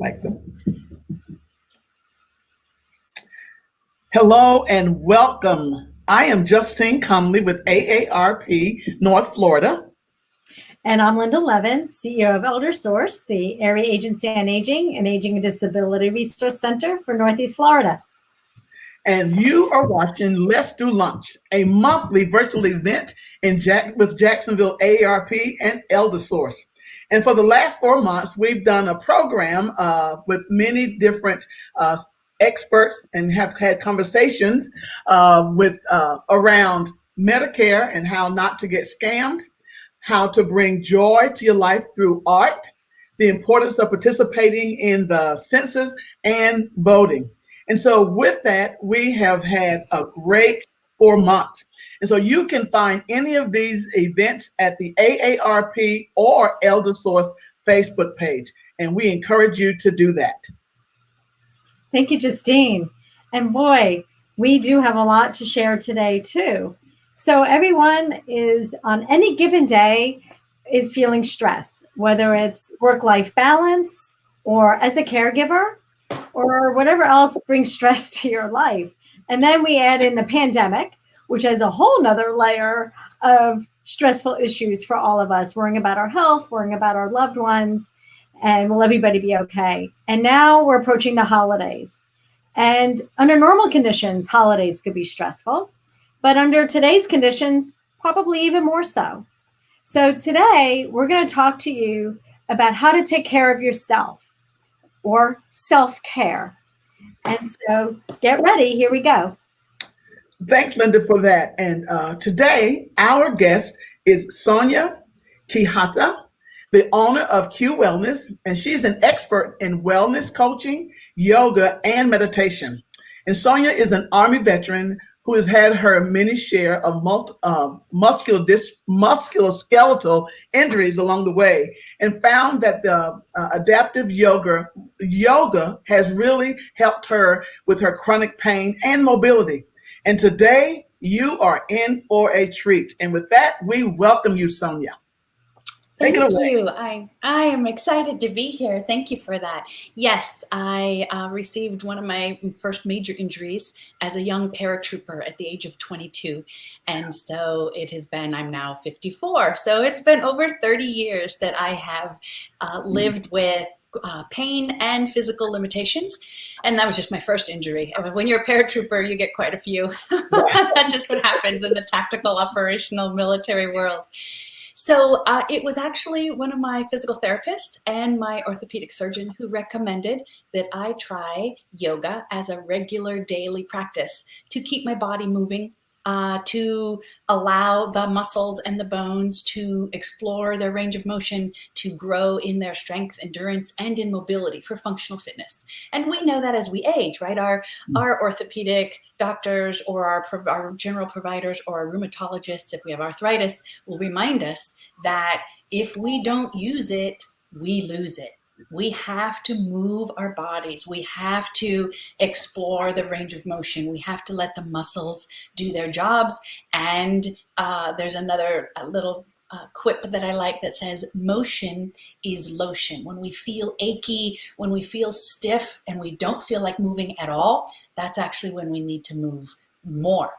like them. Hello and welcome. I am Justine Cumley with AARP North Florida. And I'm Linda Levin, CEO of ElderSource, the Area Agency on Aging and Aging and Disability Resource Center for Northeast Florida. And you are watching Let's Do Lunch, a monthly virtual event with Jacksonville AARP and ElderSource. And for the last 4 months, we've done a program with many different experts and have had conversations around Medicare and how not to get scammed, how to bring joy to your life through art, the importance of participating in the census and voting. And so with that, we have had a great 4 months. And so you can find any of these events at the AARP or ElderSource Facebook page. And we encourage you to do that. Thank you, Justine. And boy, we do have a lot to share today too. So everyone is on any given day is feeling stress, whether it's work-life balance or as a caregiver or whatever else brings stress to your life. And then we add in the pandemic, which has a whole nother layer of stressful issues for all of us, worrying about our health, worrying about our loved ones, and will everybody be okay? And now we're approaching the holidays. And under normal conditions, holidays could be stressful, but under today's conditions, probably even more so. So today, we're going to talk to you about how to take care of yourself or self-care. And so get ready. Here we go. Thanks, Linda, for that. And today, our guest is Sonya Quijada, the owner of Q Wellness, and she's an expert in wellness coaching, yoga, and meditation. And Sonya is an Army veteran who has had her many share of musculoskeletal injuries along the way, and found that the adaptive yoga has really helped her with her chronic pain and mobility. And today, you are in for a treat. And with that, we welcome you, Sonya. Thank you. I am excited to be here. Thank you for that. Yes, I received one of my first major injuries as a young paratrooper at the age of 22. And so it has been, I'm now 54. So it's been over 30 years that I have lived with pain and physical limitations. And that was just my first injury. When you're a paratrooper, you get quite a few. That's just what happens in the tactical, operational, military world. So it was actually one of my physical therapists and my orthopedic surgeon who recommended that I try yoga as a regular daily practice to keep my body moving, to allow the muscles and the bones to explore their range of motion, to grow in their strength, endurance, and in mobility for functional fitness. And we know that as we age, right? Our orthopedic doctors or our general providers or our rheumatologists, if we have arthritis, will remind us that if we don't use it, we lose it. We have to move our bodies. We have to explore the range of motion. We have to let the muscles do their jobs. And there's another little quip that I like that says, motion is lotion. When we feel achy, when we feel stiff, and we don't feel like moving at all, that's actually when we need to move more,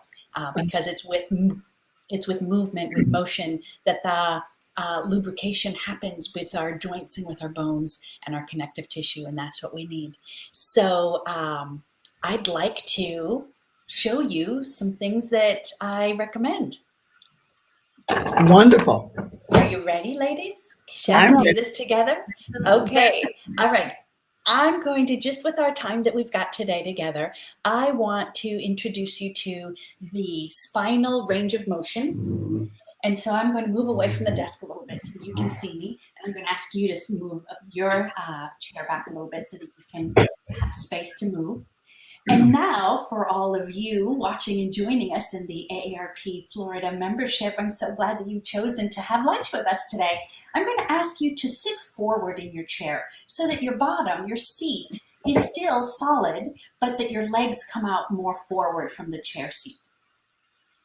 because it's with movement, with motion, that the lubrication happens with our joints and with our bones and our connective tissue, and that's what we need. So I'd like to show you some things that I recommend. Wonderful. Are you ready, ladies? Shall we do this together? Okay. All right. I'm going to, just with our time that we've got today together, I want to introduce you to the spinal range of motion. And so I'm going to move away from the desk a little bit so that you can see me. And I'm going to ask you to move your chair back a little bit so that you can have space to move. And now, for all of you watching and joining us in the AARP Florida membership, I'm so glad that you've chosen to have lunch with us today. I'm going to ask you to sit forward in your chair so that your bottom, your seat, is still solid, but that your legs come out more forward from the chair seat.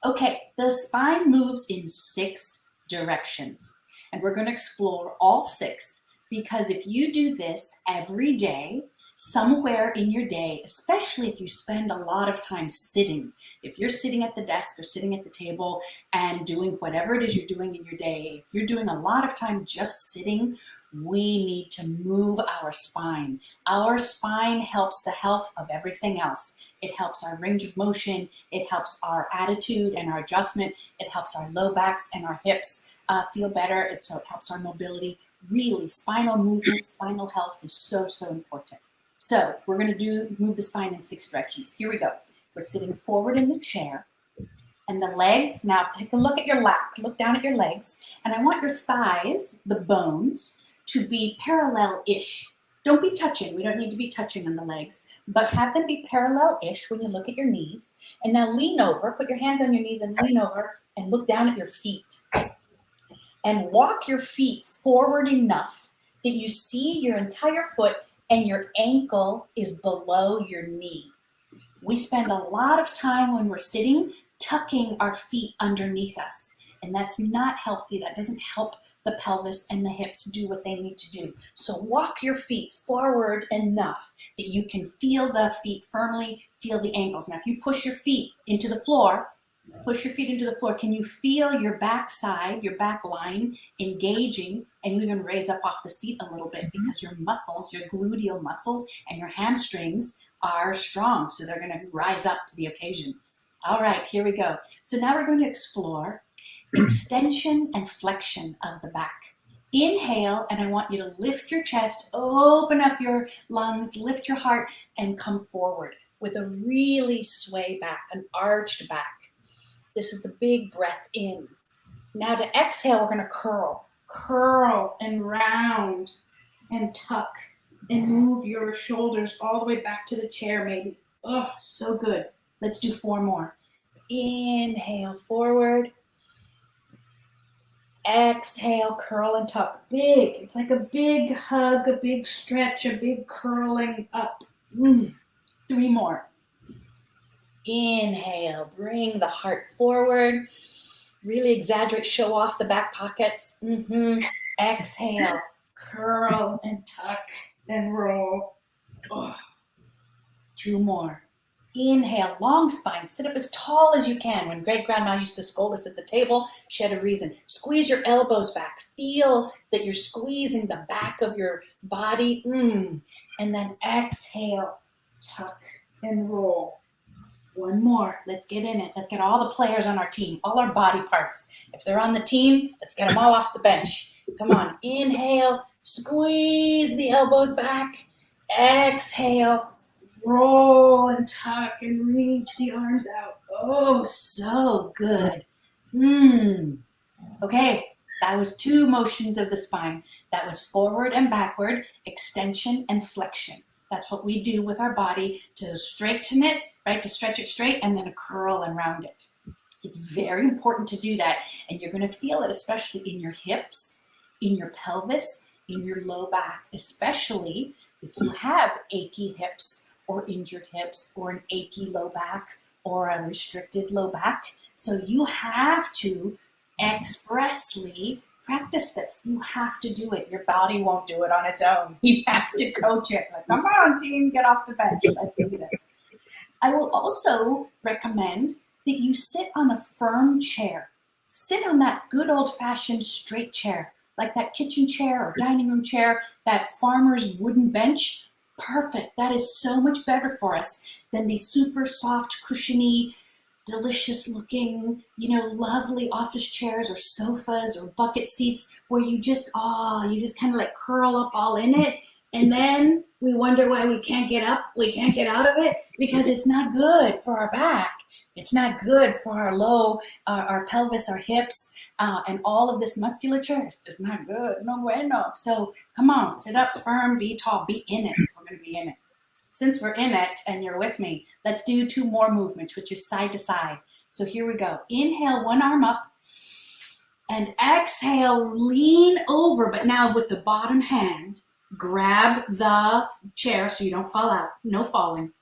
Okay, the spine moves in 6 directions, and we're going to explore all 6. Because if you do this every day, somewhere in your day, especially if you spend a lot of time sitting, if you're sitting at the desk or sitting at the table and doing whatever it is you're doing in your day, if you're doing a lot of time just sitting, we need to move our spine. Our spine helps the health of everything else. It helps our range of motion. It helps our attitude and our adjustment. It helps our low backs and our hips feel better. So it helps our mobility. Really, spinal movement, spinal health is so, so important. So we're going to move the spine in 6 directions. Here we go. We're sitting forward in the chair. And the legs, now take a look at your lap. Look down at your legs. And I want your thighs, the bones, to be parallel-ish. Don't be touching. We don't need to be touching on the legs. But have them be parallel-ish when you look at your knees. And now lean over. Put your hands on your knees and lean over and look down at your feet. And walk your feet forward enough that you see your entire foot and your ankle is below your knee. We spend a lot of time when we're sitting tucking our feet underneath us, and that's not healthy. That doesn't help the pelvis and the hips do what they need to do. So walk your feet forward enough that you can feel the feet firmly, feel the ankles. Now, if you push your feet into the floor, can you feel your back side, your back line engaging, and you even raise up off the seat a little bit because your muscles, your gluteal muscles and your hamstrings are strong. So they're going to rise up to the occasion. All right, here we go. So now we're going to explore extension and flexion of the back. Inhale, and I want you to lift your chest, open up your lungs, lift your heart, and come forward with a really sway back, an arched back. This is the big breath in. Now to exhale, we're going to curl and round and tuck and move your shoulders all the way back to the chair maybe. Oh, so good. Let's do 4 more. Inhale, forward. Exhale, curl and tuck. Big. It's like a big hug, a big stretch, a big curling up. 3 more. Inhale, bring the heart forward. Really exaggerate, show off the back pockets. Exhale, curl and tuck and roll. 2 more. Inhale, long spine. Sit up as tall as you can. When great grandma used to scold us at the table, she had a reason. Squeeze your elbows back. Feel that you're squeezing the back of your body. And then exhale, tuck and roll. 1 more. Let's get in it. Let's get all the players on our team, all our body parts. If they're on the team, let's get them all off the bench. Come on. Inhale, squeeze the elbows back. Exhale, roll and tuck and reach the arms out. Oh, so good. Okay, that was 2 motions of the spine. That was forward and backward, extension and flexion. That's what we do with our body to straighten it, right? To stretch it straight and then a curl and round it. It's very important to do that. And you're going to feel it, especially in your hips, in your pelvis, in your low back, especially if you have achy hips or injured hips or an achy low back or a restricted low back. So you have to expressly practice this. You have to do it. Your body won't do it on its own. You have to coach it. Like, come on, team, get off the bench. Let's do this. I will also recommend that you sit on a firm chair. Sit on that good old-fashioned straight chair, like that kitchen chair or dining room chair, that farmer's wooden bench. Perfect. That is so much better for us than these super soft, cushiony, delicious looking, lovely office chairs or sofas or bucket seats where you just kind of like curl up all in it. And then we wonder why we can't get up, we can't get out of it, because it's not good for our back. It's not good for our pelvis, our hips, and all of this musculature. It's just not good. No bueno. So come on, sit up firm, be tall, be in it if we're going to be in it. Since we're in it and you're with me, let's do 2 more movements, which is side to side. So here we go. Inhale, 1 arm up. And exhale, lean over, but now with the bottom hand, grab the chair so you don't fall out. No falling.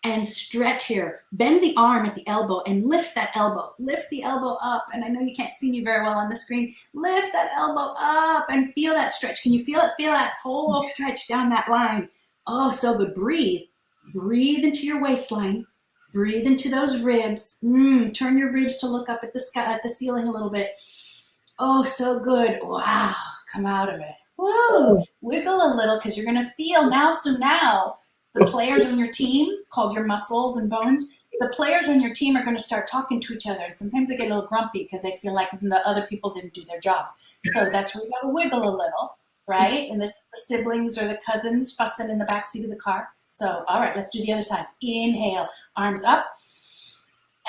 and stretch here. Bend the arm at the elbow and lift that elbow. Lift the elbow up. And I know you can't see me very well on the screen. Lift that elbow up and feel that stretch. Can you feel it? Feel that whole stretch down that line. Oh, so good. Breathe. Breathe into your waistline. Breathe into those ribs. Turn your ribs to look up at the sky, at the ceiling a little bit. Oh, so good. Wow. Come out of it. Whoa. Wiggle a little because you're going to feel now. So now the players on your team, called your muscles and bones, the players on your team are going to start talking to each other. And sometimes they get a little grumpy because they feel like the other people didn't do their job. So that's where you got to wiggle a little, right? And this the siblings or the cousins fussing in the backseat of the car. So, all right, let's do the other side. Inhale, arms up.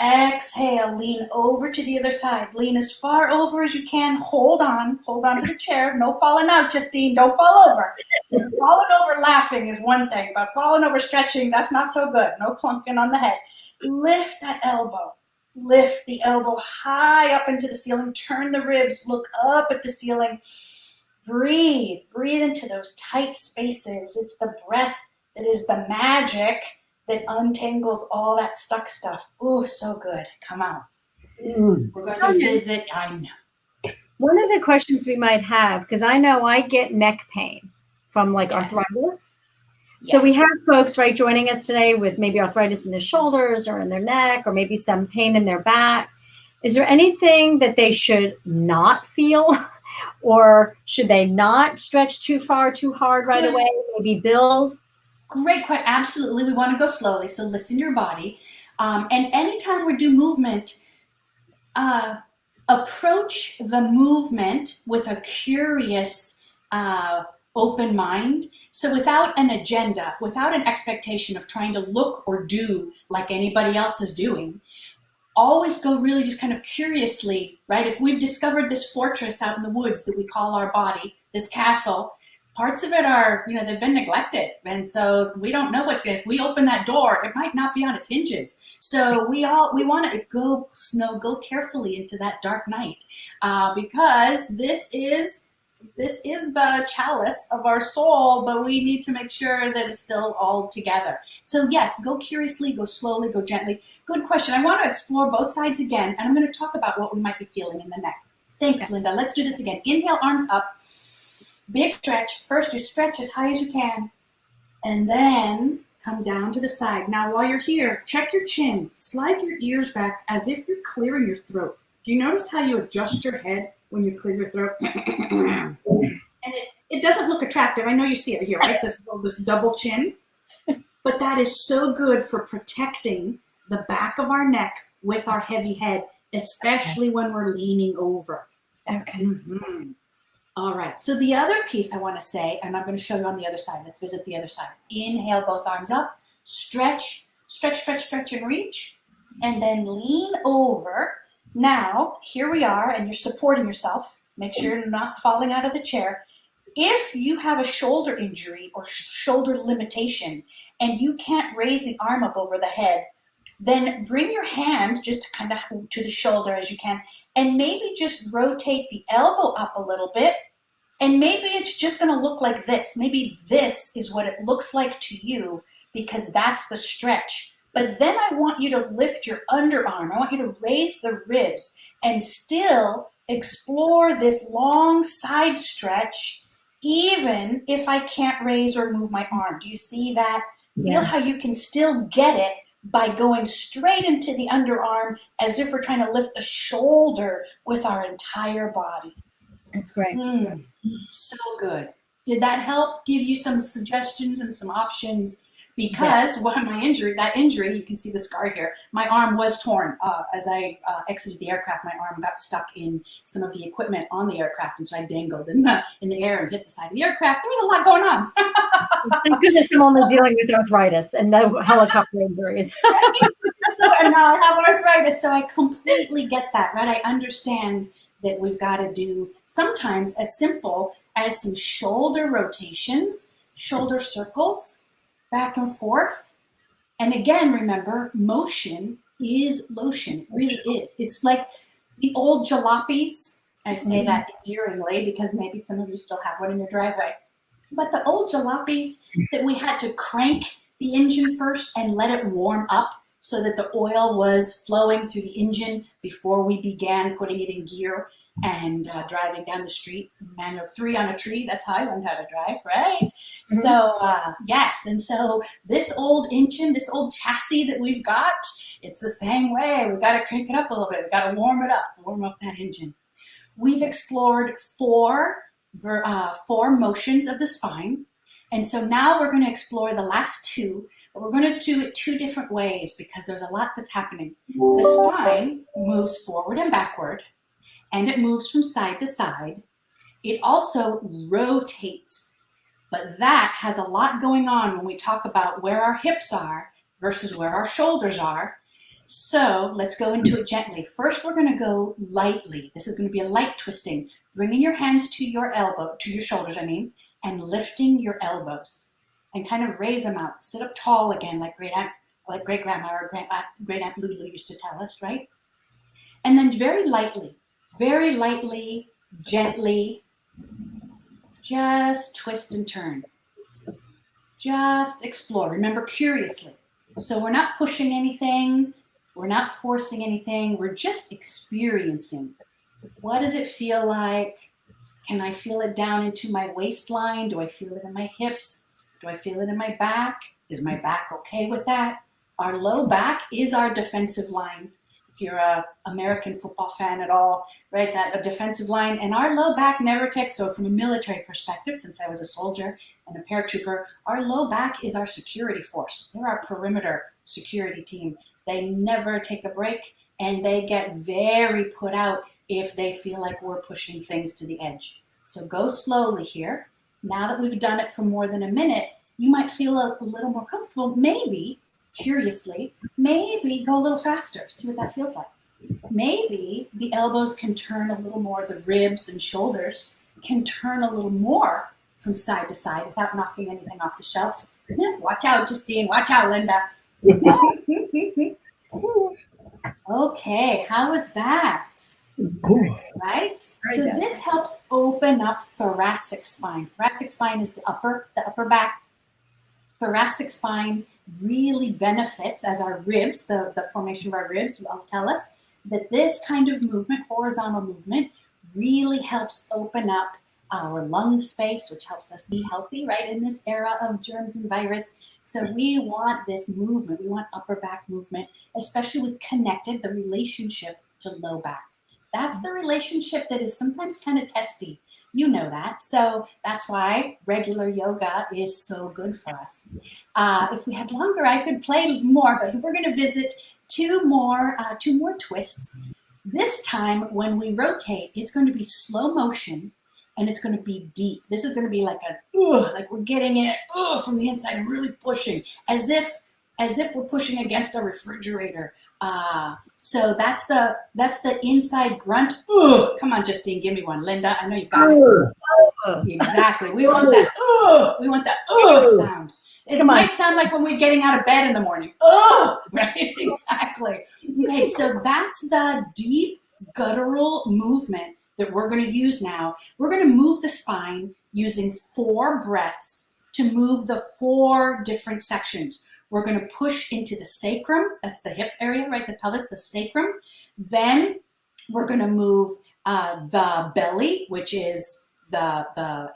Exhale, lean over to the other side. Lean as far over as you can. Hold on to the chair. No falling out, Justine. Don't fall over. Falling over laughing is one thing, but falling over stretching, that's not so good. No clunking on the head. Lift that elbow. Lift the elbow high up into the ceiling. Turn the ribs. Look up at the ceiling. Breathe. Breathe into those tight spaces. It's the breath that is the magic that untangles all that stuck stuff. Oh, so good. Come on. We're going to visit. I know. One of the questions we might have, because I know I get neck pain from like arthritis. So we have folks, right, joining us today with maybe arthritis in their shoulders or in their neck, or maybe some pain in their back. Is there anything that they should not feel? Or should they not stretch too far, too hard right away? Maybe build? Great question. Absolutely. We want to go slowly. So listen to your body. And anytime we do movement, approach the movement with a curious, open mind. So without an agenda, without an expectation of trying to look or do like anybody else is doing, always go really just kind of curiously, right? If we've discovered this fortress out in the woods that we call our body, this castle, parts of it are, they've been neglected. And so we don't know what's going to, if we open that door, it might not be on its hinges. So we want to go carefully into that dark night because this is the chalice of our soul, but we need to make sure that it's still all together. So yes, go curiously, go slowly, go gently. Good question. I want to explore both sides again, and I'm going to talk about what we might be feeling in the neck. Thanks, Linda. Let's do this again. Inhale, arms up. Big stretch. First, you stretch as high as you can, and then come down to the side. Now, while you're here, check your chin. Slide your ears back as if you're clearing your throat. Do you notice how you adjust your head when you clear your throat? And it doesn't look attractive. I know you see it here, right? This double chin. But that is so good for protecting the back of our neck with our heavy head, especially when we're leaning over. Okay. Mm-hmm. All right. So the other piece I want to say, and I'm going to show you on the other side. Let's visit the other side. Inhale, both arms up. Stretch, stretch, stretch, stretch, and reach. And then lean over. Now, here we are, and you're supporting yourself. Make sure you're not falling out of the chair. If you have a shoulder injury or shoulder limitation and you can't raise the arm up over the head, then bring your hand just kind of to the shoulder as you can, and maybe just rotate the elbow up a little bit. And maybe it's just going to look like this. Maybe this is what it looks like to you because that's the stretch. But then I want you to lift your underarm. I want you to raise the ribs and still explore this long side stretch, even if I can't raise or move my arm. Do you see that? Yeah. Feel how you can still get it by going straight into the underarm as if we're trying to lift the shoulder with our entire body. That's great. So good. Did that help give you some suggestions and some options? Because that injury, you can see the scar here, my arm was torn. As I exited the aircraft, my arm got stuck in some of the equipment on the aircraft, and so I dangled in the air and hit the side of the aircraft. There was a lot going on. Thank goodness I'm only dealing with arthritis and no helicopter injuries. And now I have arthritis, so I completely get that, right? I understand that we've got to do sometimes as simple as some shoulder rotations, shoulder circles, back and forth. And again, remember, motion is lotion. It really is. It's like the old jalopies. I say that endearingly because maybe some of you still have one in your driveway. But the old jalopies that we had to crank the engine first and let it warm up so that the oil was flowing through the engine before we began putting it in gear and driving down the street. Manual 3 on a tree, that's how I learned how to drive, right? Mm-hmm. So yes, and so this old engine, this old chassis that we've got, it's the same way. We've got to crank it up a little bit. We've got to warm up that engine. We've explored four motions of the spine. And so now we're going to explore the last two, but we're going to do it two different ways because there's a lot that's happening. The spine moves forward and backward, and it moves from side to side. It also rotates, but that has a lot going on when we talk about where our hips are versus where our shoulders are. So let's go into it gently. First, we're going to go lightly. This is going to be a light twisting, bringing your hands to your shoulders, and lifting your elbows and kind of raise them out. Sit up tall again, like great grandma or great aunt Lulu used to tell us, right? And then very lightly, gently, just twist and turn. Just explore. Remember, curiously. So we're not pushing anything. We're not forcing anything. We're just experiencing. What does it feel like? Can I feel it down into my waistline? Do I feel it in my hips? Do I feel it in my back? Is my back okay with that? Our low back is our defensive line. If you're an American football fan at all, right, that a defensive line, and our low back never takes, so from a military perspective, since I was a soldier and a paratrooper, our low back is our security force. They're our perimeter security team. They never take a break, and they get very put out if they feel like we're pushing things to the edge. So go slowly here. Now that we've done it for more than a minute, you might feel a little more comfortable. Maybe, curiously, maybe go a little faster. See what that feels like. Maybe the elbows can turn a little more, the ribs and shoulders can turn a little more from side to side without knocking anything off the shelf. Watch out, Justine. Watch out, Linda. Okay, how was that? Right? So this helps open up thoracic spine. Thoracic spine is the upper back. Thoracic spine really benefits as our ribs, the formation of our ribs will tell us that this kind of movement, horizontal movement, really helps open up our lung space, which helps us be healthy, right, in this era of germs and virus. So we want this movement. We want upper back movement, especially with connected, the relationship to low back. That's the relationship that is sometimes kind of testy. You know that. So that's why regular yoga is so good for us. If we had longer, I could play more, but we're going to visit two more twists. This time, when we rotate, it's going to be slow motion, and it's going to be deep. This is going to be like like we're getting it from the inside and really pushing, as if we're pushing against a refrigerator. So that's the inside grunt. Come on, Justine, give me one. Linda, I know you've got it. Exactly. We want that. We want that sound. It might sound like when we're getting out of bed in the morning. Right? Exactly. Okay, so that's the deep guttural movement that we're going to use now. We're going to move the spine using 4 breaths to move the 4 different sections. We're going to push into the sacrum. That's the hip area, right? The pelvis, the sacrum. Then we're going to move the belly, which is the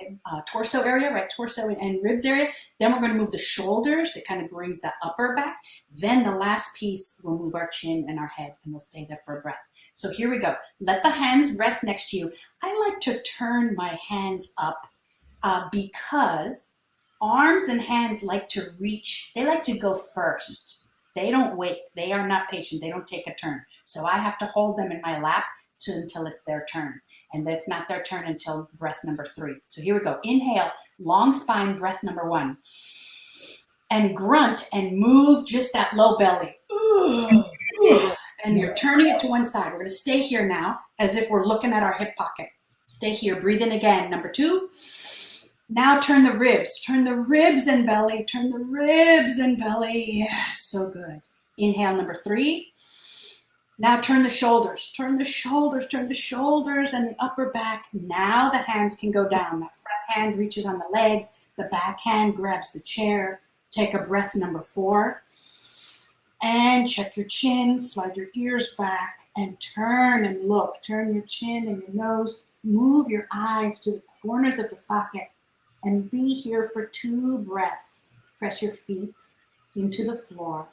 torso area, right? Torso and ribs area. Then we're going to move the shoulders. That kind of brings the upper back. Then the last piece, we'll move our chin and our head, and we'll stay there for a breath. So here we go. Let the hands rest next to you. I like to turn my hands up because arms and hands like to reach. They like to go first. They don't wait. They are not patient. They don't take a turn. So I have to hold them in my lap until it's their turn. And it's not their turn until breath number 3. So here we go. Inhale, long spine, breath number 1. And grunt and move just that low belly. And you're turning it to one side. We're going to stay here now as if we're looking at our hip pocket. Stay here. Breathe in again. Number 2. Now turn the ribs. Turn the ribs and belly. Turn the ribs and belly. Yeah, so good. Inhale, number 3. Now turn the shoulders. Turn the shoulders. Turn the shoulders and the upper back. Now the hands can go down. The front hand reaches on the leg. The back hand grabs the chair. Take a breath number 4. And check your chin, slide your ears back, and turn and look. Turn your chin and your nose. Move your eyes to the corners of the socket and be here for 2 breaths. Press your feet into the floor.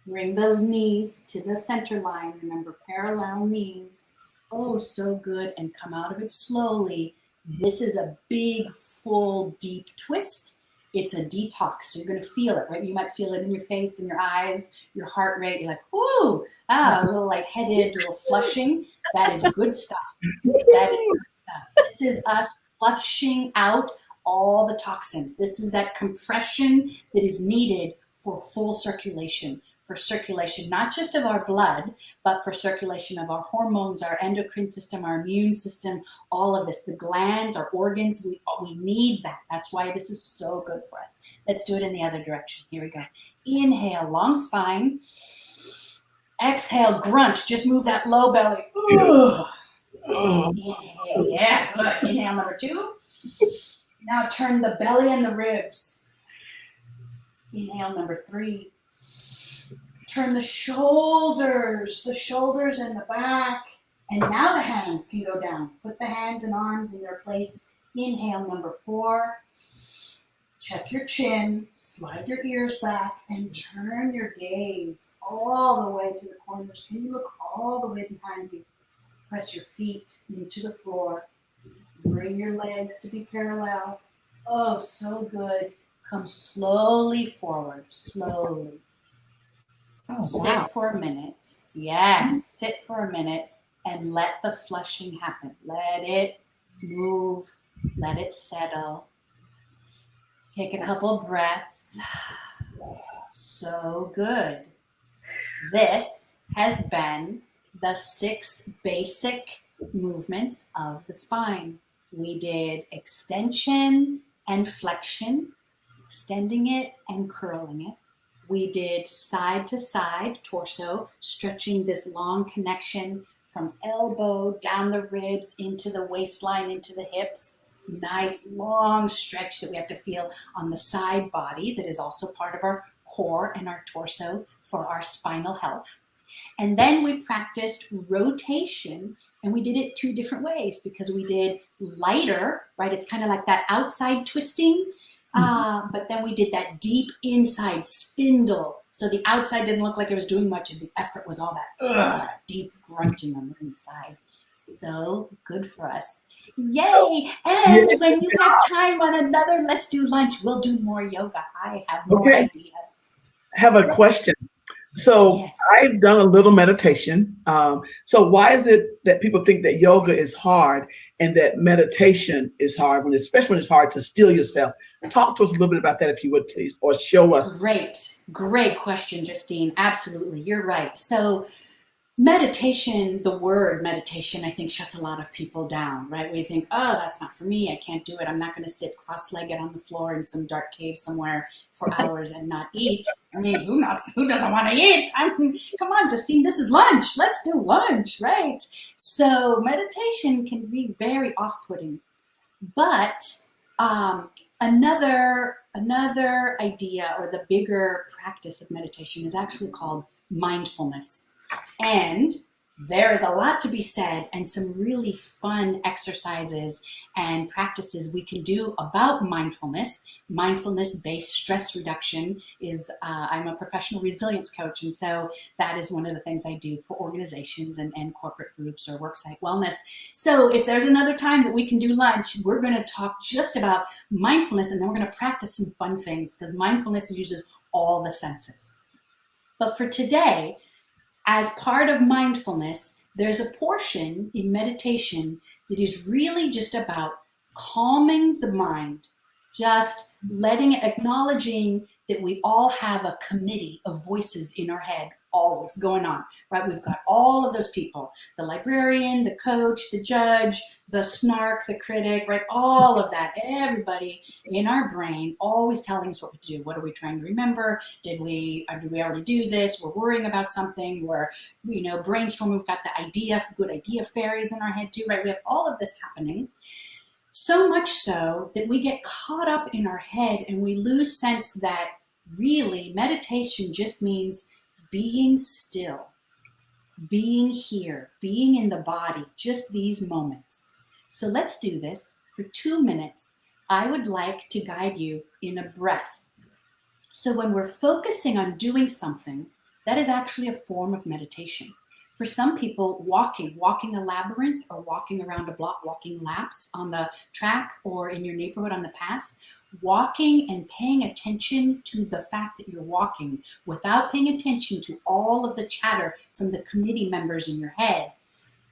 Bring the knees to the center line. Remember, parallel knees. Oh, so good. And come out of it slowly. This is a big, full, deep twist. It's a detox, so you're going to feel it, right? You might feel it in your face, in your eyes, your heart rate. You're like, ooh, a little lightheaded, a little flushing. That is good stuff. That is good stuff. This is us flushing out all the toxins. This is that compression that is needed for full circulation, for circulation not just of our blood, but for circulation of our hormones, our endocrine system, our immune system, all of this, the glands, our organs, we need that. That's why this is so good for us. Let's do it in the other direction. Here we go. Inhale, long spine. Exhale, grunt. Just move that low belly. Inhale, yeah, good. Inhale, number 2. Now turn the belly and the ribs. Inhale, number 3. Turn the shoulders and the back. And now the hands can go down. Put the hands and arms in their place. Inhale, number 4. Check your chin, slide your ears back, and turn your gaze all the way to the corners. Can you look all the way behind you? Press your feet into the floor. Bring your legs to be parallel. Oh, so good. Come slowly forward, slowly. Oh, wow. Sit for a minute. Yes, sit for a minute and let the flushing happen. Let it move. Let it settle. Take a couple breaths. So good. This has been the 6 basic movements of the spine. We did extension and flexion, extending it and curling it. We did side to side torso, stretching this long connection from elbow down the ribs into the waistline, into the hips. Nice long stretch that we have to feel on the side body that is also part of our core and our torso for our spinal health. And then we practiced rotation, and we did it 2 different ways because we did lighter, right? It's kind of like that outside twisting, but then we did that deep inside spindle. So the outside didn't look like it was doing much, and the effort was all that deep grunting on the inside. So good for us. Yay! And when you have time on another Let's Do Lunch, we'll do more yoga. I have more ideas. I have a question. So Yes. I've done a little meditation. So why is it that people think that yoga is hard and that meditation is hard, especially when it's hard to still yourself? Talk to us a little bit about that, if you would, please, or show us. Great question, Justine. Absolutely, you're right. So meditation, the word meditation, I think shuts a lot of people down, right? We think, oh, that's not for me. I can't do it. I'm not going to sit cross-legged on the floor in some dark cave somewhere for hours and not eat. I mean, who doesn't want to eat? Come on, Justine, this is lunch. Let's do lunch, right? So meditation can be very off-putting. But another idea, or the bigger practice of meditation, is actually called mindfulness. And there is a lot to be said and some really fun exercises and practices we can do about mindfulness. Mindfulness-based stress reduction is, I'm a professional resilience coach, and so that is one of the things I do for organizations and corporate groups or worksite wellness. So if there's another time that we can do lunch, we're going to talk just about mindfulness, and then we're going to practice some fun things because mindfulness uses all the senses. But for today, as part of mindfulness, there's a portion in meditation that is really just about calming the mind, just acknowledging that we all have a committee of voices in our head always going on, right? We've got all of those people, the librarian, the coach, the judge, the snark, the critic, right? All of that, everybody in our brain always telling us what to do. What are we trying to remember? Did we already do this? We're worrying about something. We're, brainstorming. We've got the good idea fairies in our head too, right? We have all of this happening. So much so that we get caught up in our head and we lose sense that really meditation just means being still, being here, being in the body, just these moments. So let's do this for 2 minutes. I would like to guide you in a breath. So when we're focusing on doing something, that is actually a form of meditation. For some people, walking a labyrinth or walking around a block, walking laps on the track or in your neighborhood on the path, walking and paying attention to the fact that you're walking without paying attention to all of the chatter from the committee members in your head.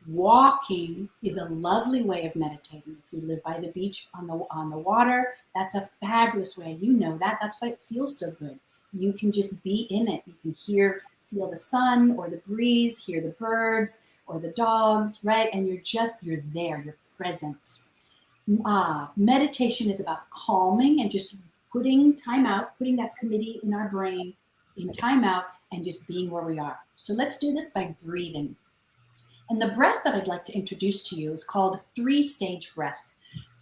Walking is a lovely way of meditating. If you live by the beach on the water, that's a fabulous way. You know that. That's why it feels so good. You can just be in it. You can feel the sun or the breeze, hear the birds or the dogs, right? And you're there, you're present. Meditation is about calming and just putting time out, putting that committee in our brain in time out and just being where we are. So let's do this by breathing. And the breath that I'd like to introduce to you is called 3-stage breath.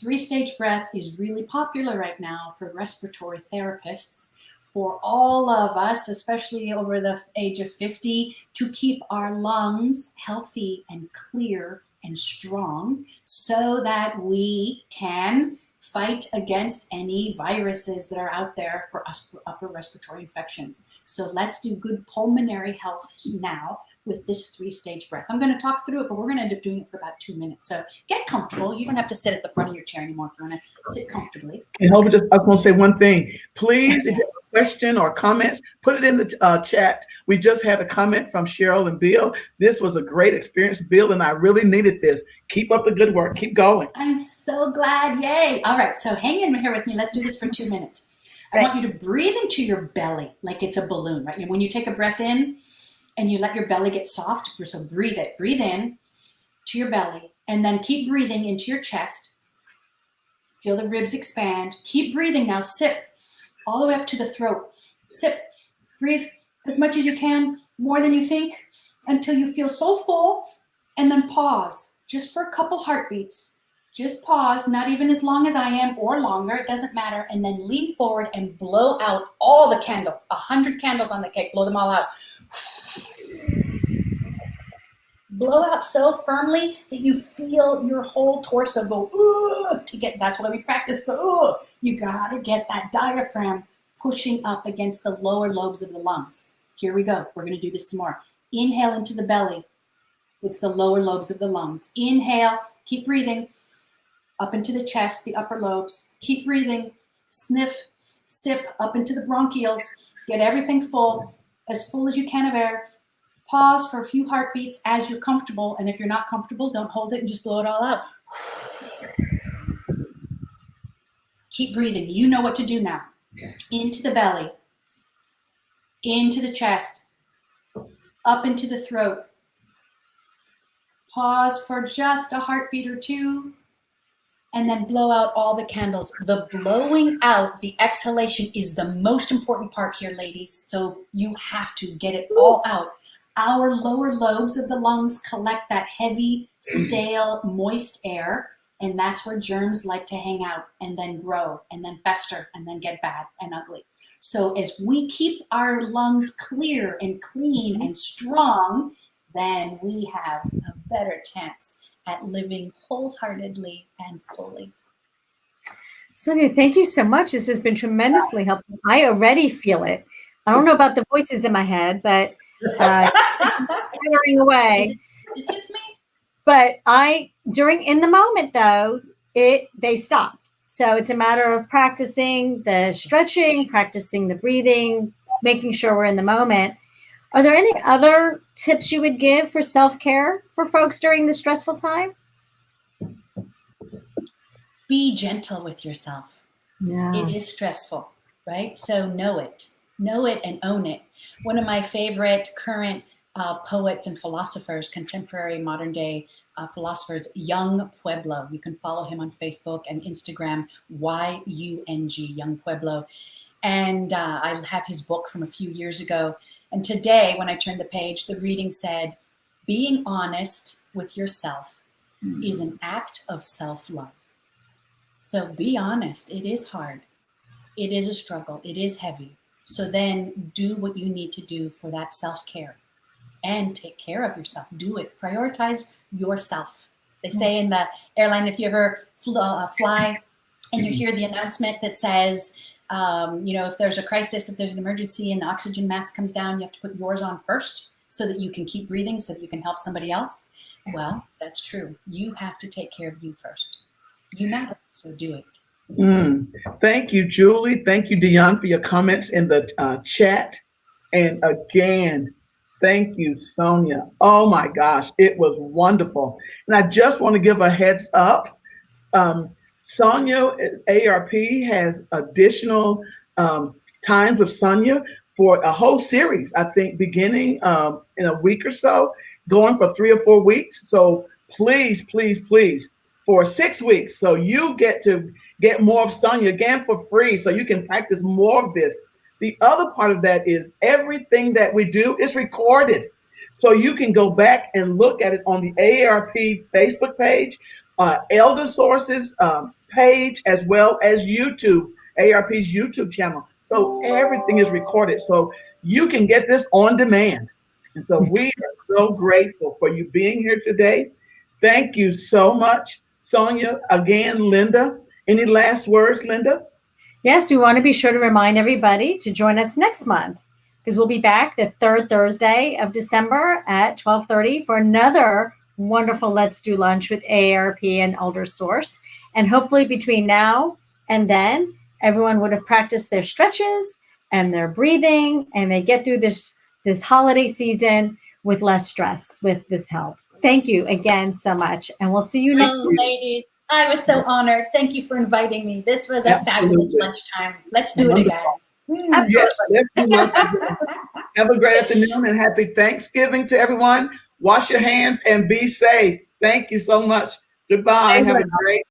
3-stage breath is really popular right now for respiratory therapists, for all of us, especially over the age of 50, to keep our lungs healthy and clear and strong so that we can fight against any viruses that are out there for us for upper respiratory infections. So let's do good pulmonary health now with this 3-stage breath. I'm going to talk through it, but we're going to end up doing it for about 2 minutes. So get comfortable. You don't have to sit at the front of your chair anymore if you want to sit comfortably. And I was going to say one thing. Please, if you have a question or comments, put it in the chat. We just had a comment from Cheryl and Bill. This was a great experience, Bill, and I really needed this. Keep up the good work. Keep going. I'm so glad. Yay. All right. So hang in here with me. Let's do this for 2 minutes. I want you to breathe into your belly like it's a balloon, right? And when you take a breath in, and you let your belly get soft, so breathe it. Breathe in to your belly, and then keep breathing into your chest. Feel the ribs expand. Keep breathing now. Sip all the way up to the throat. Sip. Breathe as much as you can, more than you think, until you feel so full, and then pause just for a couple heartbeats. Just pause, not even as long as I am or longer, it doesn't matter, and then lean forward and blow out all the candles, 100 candles on the cake, blow them all out. Blow out so firmly that you feel your whole torso go, ooh, that's why we practice the ooh. You gotta get that diaphragm pushing up against the lower lobes of the lungs. Here we go, we're gonna do this some more. Inhale into the belly. It's the lower lobes of the lungs. Inhale, keep breathing, up into the chest, the upper lobes. Keep breathing, sniff, sip, up into the bronchioles. Get everything full as you can of air. Pause for a few heartbeats as you're comfortable, and if you're not comfortable, don't hold it and just blow it all out. Keep breathing. You know what to do now. Into the belly, into the chest, up into the throat. Pause for just a heartbeat or two, and then blow out all the candles. The blowing out, the exhalation is the most important part here, ladies. So you have to get it all out. Our lower lobes of the lungs collect that heavy, stale, moist air, and that's where germs like to hang out and then grow and then fester and then get bad and ugly. So as we keep our lungs clear and clean and strong, then we have a better chance at living wholeheartedly and fully. Sonya, thank you so much. This has been tremendously helpful. I already feel it. I don't know about the voices in my head, but scattering away. Is it just me? But in the moment though, they stopped. So it's a matter of practicing the stretching, practicing the breathing, making sure we're in the moment. Are there any other tips you would give for self-care for folks during this stressful time? Be gentle with yourself. Yeah. It is stressful, right? So know it and own it. One of my favorite current poets and philosophers, contemporary modern day philosophers, Young Pueblo. You can follow him on Facebook and Instagram, YUNG, Young Pueblo. And I have his book from a few years ago. And today, when I turned the page, the reading said, being honest with yourself is an act of self-love. So be honest. It is hard. It is a struggle. It is heavy. So then do what you need to do for that self-care and take care of yourself. Do it. Prioritize yourself. They say in the airline, if you ever fly and you hear the announcement that says, if there's a crisis, if there's an emergency and the oxygen mask comes down, you have to put yours on first so that you can keep breathing, so that you can help somebody else. Well, that's true. You have to take care of you first. You matter, so do it. Thank you, Julie. Thank you, Dion, for your comments in the chat. And again, thank you, Sonya. Oh my gosh, it was wonderful. And I just want to give a heads up. Sonya, AARP has additional times with Sonya for a whole series, I think, beginning in a week or so, going for 3 or 4 weeks. So please, please, please, for 6 weeks. So you get to get more of Sonya again for free, so you can practice more of this. The other part of that is everything that we do is recorded. So you can go back and look at it on the AARP Facebook page, ElderSource's page, as well as YouTube, AARP's YouTube channel. So everything is recorded. So you can get this on demand. And so we are so grateful for you being here today. Thank you so much, Sonya. Again, Linda, any last words, Linda? Yes, we want to be sure to remind everybody to join us next month, because we'll be back the third Thursday of December at 12:30 for another wonderful Let's Do Lunch with AARP and ElderSource. And hopefully between now and then, everyone would have practiced their stretches and their breathing, and they get through this holiday season with less stress with this help. Thank you again so much, and we'll see you next week. Ladies, I was so honored. Thank you for inviting me. This was a fabulous lunchtime. Let's do it again. Yes, have a great afternoon and happy Thanksgiving to everyone. Wash your hands and be safe. Thank you so much. Goodbye. Have a great